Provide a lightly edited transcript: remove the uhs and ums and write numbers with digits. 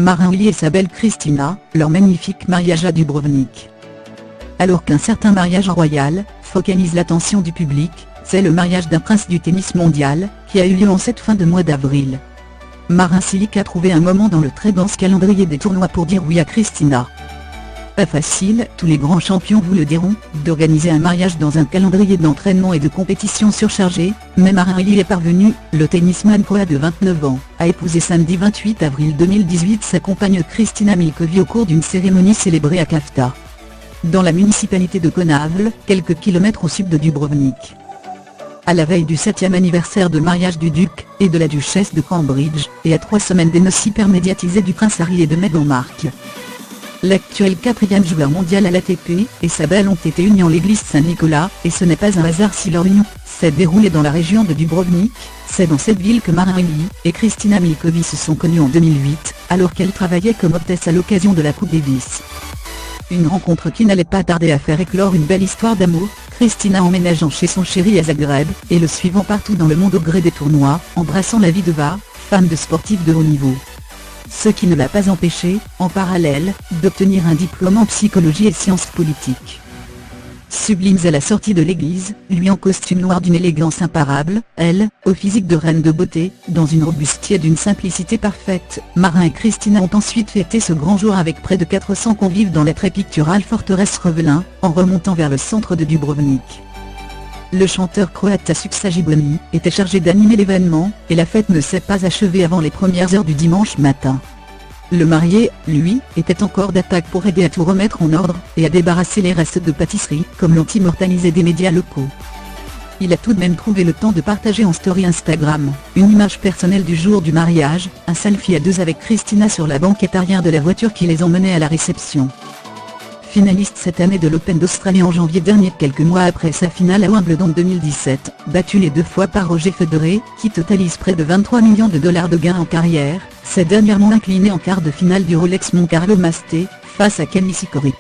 Marin-Willy et sa belle Christina, leur magnifique mariage à Dubrovnik. Alors qu'un certain mariage royal focalise l'attention du public, c'est le mariage d'un prince du tennis mondial, qui a eu lieu en cette fin de mois d'avril. Marin Cilic a trouvé un moment dans le très dense calendrier des tournois pour dire oui à Christina. Pas facile, tous les grands champions vous le diront, d'organiser un mariage dans un calendrier d'entraînement et de compétition surchargé, mais Marin-Willy est parvenu, le tennisman croate de 29 ans, a épousé samedi 28 avril 2018 sa compagne Kristina Milković au cours d'une cérémonie célébrée à Kafta, dans la municipalité de Konavle, quelques kilomètres au sud de Dubrovnik. À la veille du 7e anniversaire de mariage du duc et de la duchesse de Cambridge, et à 3 semaines des noces hyper médiatisées du prince Harry et de Meghan Markle. L'actuel 4e joueur mondial à l'ATP et sa belle ont été unis en l'église Saint-Nicolas, et ce n'est pas un hasard si leur union s'est déroulée dans la région de Dubrovnik. C'est dans cette ville que Marin-Willy et Kristina Milković se sont connus en 2008, alors qu'elle travaillait comme hôtesse à l'occasion de la Coupe Davis. Une rencontre qui n'allait pas tarder à faire éclore une belle histoire d'amour, Kristina emménageant chez son chéri à Zagreb, et le suivant partout dans le monde au gré des tournois, embrassant la vie de femme de sportive de haut niveau. Ce qui ne l'a pas empêché, en parallèle, d'obtenir un diplôme en psychologie et sciences politiques. Sublimes à la sortie de l'église, lui en costume noir d'une élégance imparable, elle, au physique de reine de beauté, dans une robustier d'une simplicité parfaite, Marin et Kristina ont ensuite fêté ce grand jour avec près de 400 convives dans la très picturale forteresse Revelin, en remontant vers le centre de Dubrovnik. Le chanteur croate Tasuk Sajiboni était chargé d'animer l'événement, et la fête ne s'est pas achevée avant les premières heures du dimanche matin. Le marié, lui, était encore d'attaque pour aider à tout remettre en ordre, et à débarrasser les restes de pâtisserie, comme l'ont immortalisé des médias locaux. Il a tout de même trouvé le temps de partager en story Instagram, une image personnelle du jour du mariage, un selfie à deux avec Kristina sur la banquette arrière de la voiture qui les emmenait à la réception. Finaliste cette année de l'Open d'Australie en janvier dernier, quelques mois après sa finale à Wimbledon 2017, battue les 2 fois par Roger Federer, qui totalise près de 23 millions de dollars de gains en carrière, s'est dernièrement incliné en quart de finale du Rolex Monte Carlo Masters, face à Ken Nishikori.